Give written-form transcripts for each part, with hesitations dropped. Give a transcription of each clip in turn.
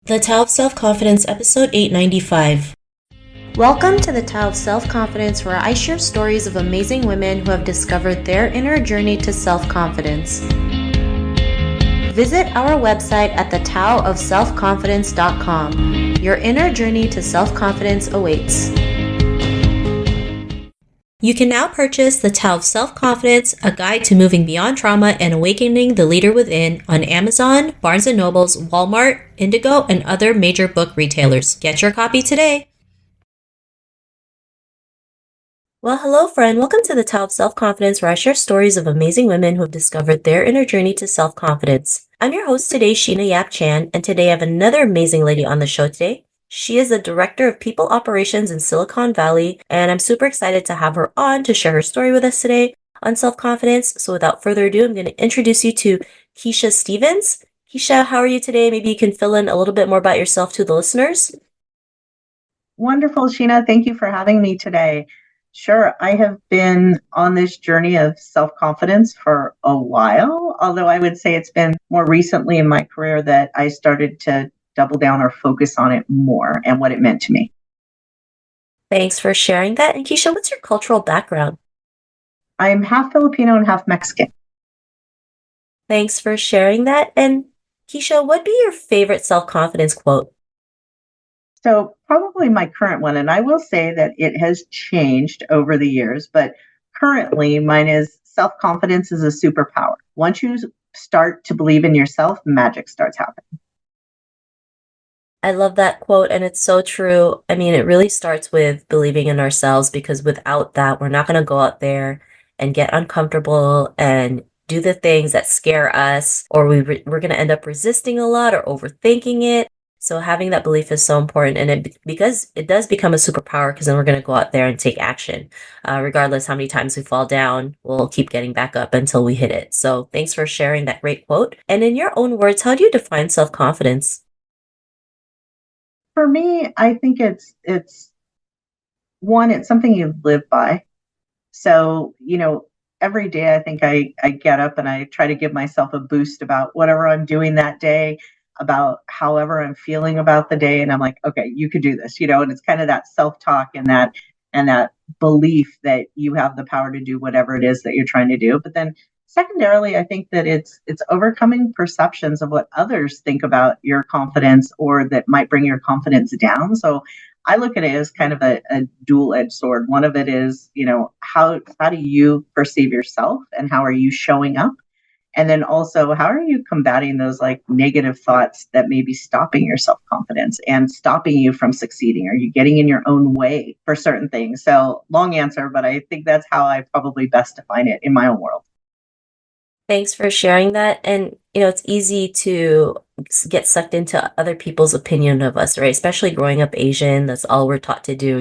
The Tao of Self-Confidence, episode 895. Welcome to the Tao of Self-Confidence, where I share stories of amazing women who have discovered their inner journey to self-confidence. Visit our website at thetaoofselfconfidence.com. Your inner journey to self-confidence awaits. You can now purchase The Tao of Self-Confidence, a guide to moving beyond trauma and awakening the leader within on Amazon, Barnes & Noble's, Walmart, Indigo, and other major book retailers. Get your copy today. Well, hello, friend. Welcome to The Tao of Self-Confidence, where I share stories of amazing women who have discovered their inner journey to self-confidence. I'm your host today, Sheena Yap Chan, and today I have another amazing lady on the show today. She is the Director of People Operations in Silicon Valley, and I'm super excited to have her on to share her story with us today on self-confidence. So without further ado, I'm going to introduce you to Keisha Stevens. Keisha, how are you today? Maybe you can fill in a little bit more about yourself to the listeners. Wonderful, Sheena. Thank you for having me today. Sure, I have been on this journey of self-confidence for a while, although I would say it's been more recently in my career that I started to double down or focus on it more and what it meant to me. Thanks for sharing that. And Keisha, what's your cultural background? I'm half Filipino and half Mexican. Thanks for sharing that. And Keisha, what'd be your favorite self-confidence quote? So probably my current one, and I will say that it has changed over the years, but currently mine is self-confidence is a superpower. Once you start to believe in yourself, magic starts happening. I love that quote, and it's so true. I mean, it really starts with believing in ourselves, because without that, we're not going to go out there and get uncomfortable and do the things that scare us, or we're going to end up resisting a lot or overthinking it. So having that belief is so important, and because it does become a superpower, because then we're going to go out there and take action. Regardless how many times we fall down, we'll keep getting back up until we hit it. So thanks for sharing that great quote. And in your own words, how do you define self-confidence? For me, I think it's one, it's something you live by. So, every day I think I get up and I try to give myself a boost about whatever I'm doing that day, about however I'm feeling about the day. And I'm like, okay, you could do this, and it's kind of that self-talk and that belief that you have the power to do whatever it is that you're trying to do. But then secondarily, I think that it's overcoming perceptions of what others think about your confidence or that might bring your confidence down. So I look at it as kind of a dual-edged sword. One of it is, how do you perceive yourself and how are you showing up? And then also, how are you combating those like negative thoughts that may be stopping your self-confidence and stopping you from succeeding? Are you getting in your own way for certain things? So long answer, but I think that's how I probably best define it in my own world. Thanks for sharing that. And, it's easy to get sucked into other people's opinion of us, right? Especially growing up Asian, that's all we're taught to do,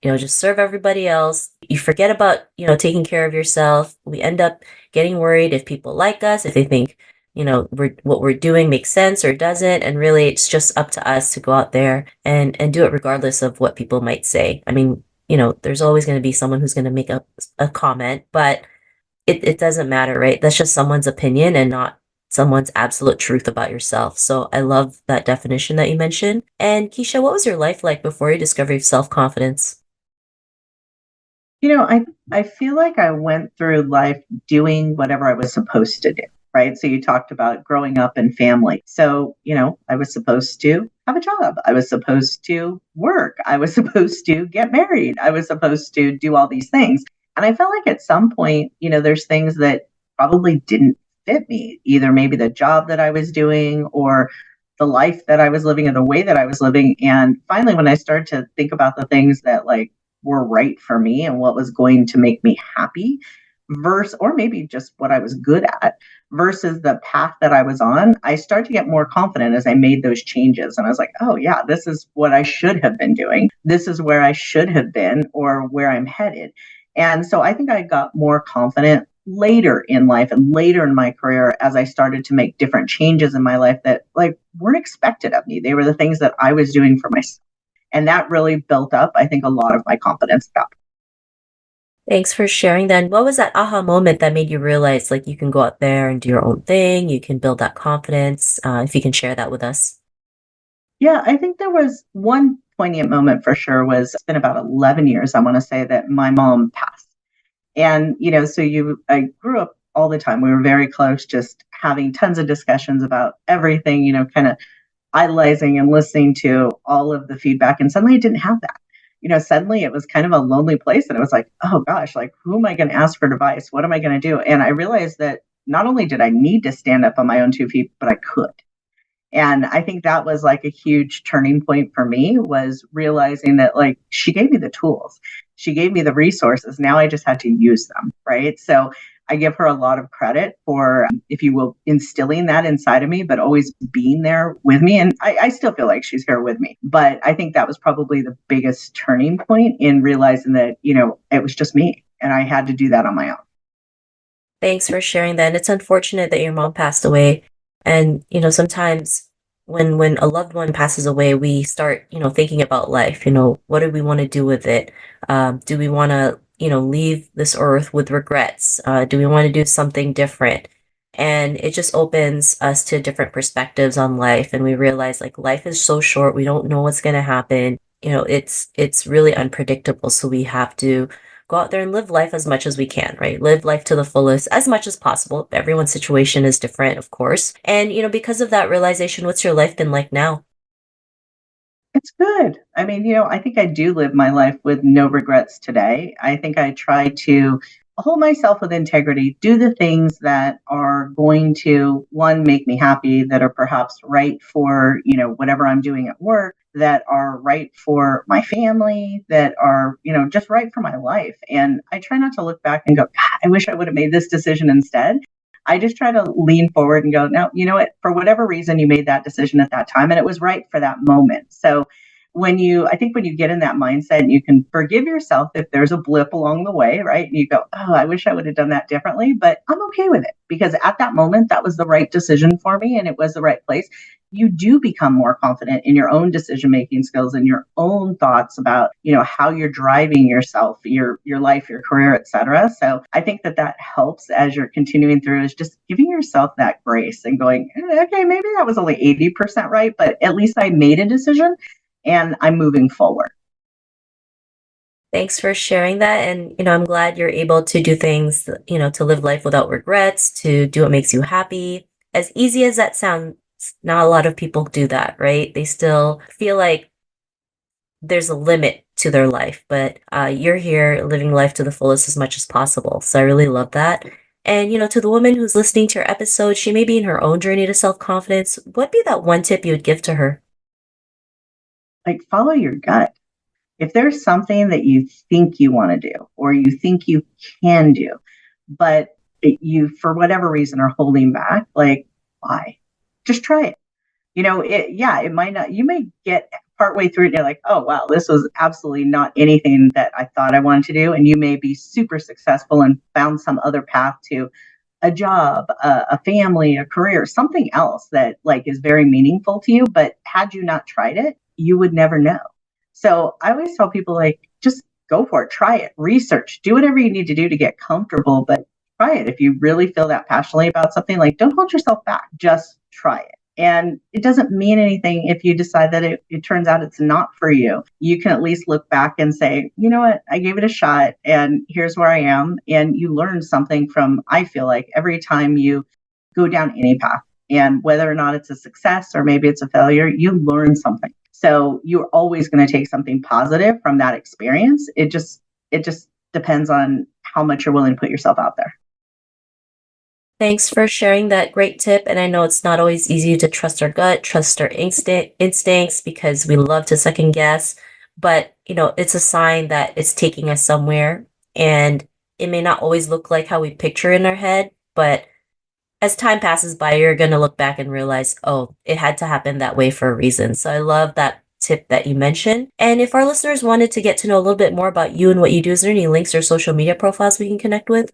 just serve everybody else. You forget about, taking care of yourself. We end up getting worried if people like us, if they think, what we're doing makes sense or doesn't. And really, it's just up to us to go out there and do it regardless of what people might say. I mean, there's always going to be someone who's going to make a comment, but it doesn't matter, right? That's just someone's opinion and not someone's absolute truth about yourself. So I love that definition that you mentioned. And Keisha, what was your life like before you discovered self-confidence? I feel like I went through life doing whatever I was supposed to do, right? So you talked about growing up in family. So, I was supposed to have a job. I was supposed to work. I was supposed to get married. I was supposed to do all these things. And I felt like at some point, there's things that probably didn't fit me, either maybe the job that I was doing or the life that I was living or the way that I was living. And finally, when I started to think about the things that like were right for me and what was going to make me happy versus, or maybe just what I was good at versus the path that I was on, I started to get more confident as I made those changes. And I was like, oh yeah, this is what I should have been doing. This is where I should have been or where I'm headed. And so I think I got more confident later in life and later in my career as I started to make different changes in my life that like weren't expected of me. They were the things that I was doing for myself. And that really built up, I think, a lot of my confidence at that. Thanks for sharing that. What was that aha moment that made you realize like you can go out there and do your own thing, you can build that confidence? If you can share that with us. Yeah, I think there was one poignant moment for sure was it's been about 11 years, I want to say, that my mom passed. And, I grew up all the time. We were very close, just having tons of discussions about everything, kind of idolizing and listening to all of the feedback. And suddenly I didn't have that. Suddenly it was kind of a lonely place. And it was like, oh gosh, like, who am I going to ask for advice? What am I going to do? And I realized that not only did I need to stand up on my own 2 feet, but I could. And I think that was like a huge turning point for me, was realizing that, like, she gave me the tools. She gave me the resources. Now I just had to use them, right? So I give her a lot of credit for, if you will, instilling that inside of me, but always being there with me. And I still feel like she's here with me. But I think that was probably the biggest turning point in realizing that, it was just me and I had to do that on my own. Thanks for sharing that. And it's unfortunate that your mom passed away. And, sometimes when a loved one passes away, we start, thinking about life. What do we want to do with it? Do we want to, leave this earth with regrets? Do we want to do something different? And it just opens us to different perspectives on life. And we realize, like, life is so short. We don't know what's going to happen. It's really unpredictable. So we have to go out there and live life as much as we can, right? Live life to the fullest as much as possible. Everyone's situation is different, of course. And, because of that realization, what's your life been like now? It's good. I mean, I think I do live my life with no regrets today. I think I try to hold myself with integrity, do the things that are going to, one, make me happy, that are perhaps right for, whatever I'm doing at work, that are right for my family, that are, just right for my life. And I try not to look back and go, God, I wish I would have made this decision instead. I just try to lean forward and go, no, you know what? For whatever reason, you made that decision at that time and it was right for that moment. So I think when you get in that mindset and you can forgive yourself if there's a blip along the way, right? And you go, oh, I wish I would have done that differently, but I'm okay with it because at that moment, that was the right decision for me and it was the right place. You do become more confident in your own decision making skills and your own thoughts about, how you're driving yourself, your life, your career, etc. So I think that helps as you're continuing through, is just giving yourself that grace and going, okay, maybe that was only 80% right, but at least I made a decision and I'm moving forward. Thanks for sharing that. And, I'm glad you're able to do things, to live life without regrets, to do what makes you happy. As easy as that sounds, not a lot of people do that, right? They still feel like there's a limit to their life, but you're here living life to the fullest as much as possible. So I really love that. And, to the woman who's listening to your episode, she may be in her own journey to self-confidence. What'd be that one tip you would give to her? Like, follow your gut. If there's something that you think you want to do or you think you can do, but you, for whatever reason, are holding back, like, why? Just try it. It might not, you may get partway through it and you're like, oh, wow, this was absolutely not anything that I thought I wanted to do. And you may be super successful and found some other path to a job, a family, a career, something else that, like, is very meaningful to you. But had you not tried it, you would never know. So I always tell people, like, just go for it, try it, research, do whatever you need to do to get comfortable, but try it. If you really feel that passionately about something, like, don't hold yourself back, just try it. And it doesn't mean anything if you decide that it turns out it's not for you. You can at least look back and say, you know what, I gave it a shot and here's where I am. And you learn something from, I feel like, every time you go down any path. And whether or not it's a success or maybe it's a failure, you learn something. So you're always going to take something positive from that experience. It just depends on how much you're willing to put yourself out there. Thanks for sharing that great tip. And I know it's not always easy to trust our gut, trust our instincts, because we love to second guess. But, it's a sign that it's taking us somewhere. And it may not always look like how we picture in our head, but as time passes by, you're going to look back and realize, oh, it had to happen that way for a reason. So I love that tip that you mentioned. And if our listeners wanted to get to know a little bit more about you and what you do, is there any links or social media profiles we can connect with?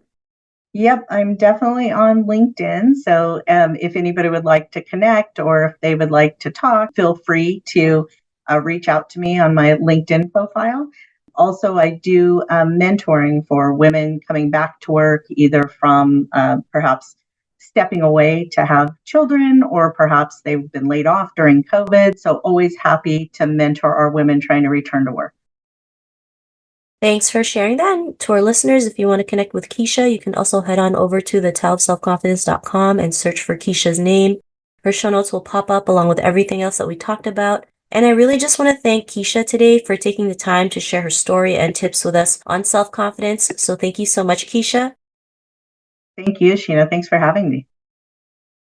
Yep, I'm definitely on LinkedIn. So if anybody would like to connect or if they would like to talk, feel free to reach out to me on my LinkedIn profile. Also, I do mentoring for women coming back to work, either from perhaps stepping away to have children, or perhaps they've been laid off during COVID. So always happy to mentor our women trying to return to work. Thanks for sharing that. And to our listeners, if you want to connect with Keisha, you can also head on over to thetaoofselfconfidence.com and search for Keisha's name. Her show notes will pop up along with everything else that we talked about. And I really just want to thank Keisha today for taking the time to share her story and tips with us on self-confidence. So thank you so much, Keisha. Thank you, Sheena. Thanks for having me.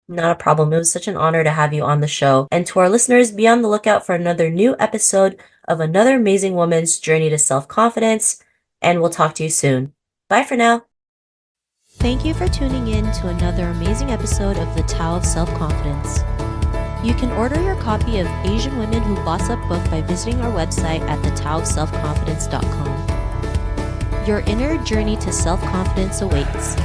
Not a problem. It was such an honor to have you on the show. And to our listeners, be on the lookout for another new episode of another amazing woman's journey to self-confidence. And we'll talk to you soon. Bye for now. Thank you for tuning in to another amazing episode of The Tao of Self-Confidence. You can order your copy of Asian Women Who Boss Up book by visiting our website at thetaoofselfconfidence.com. Your inner journey to self-confidence awaits.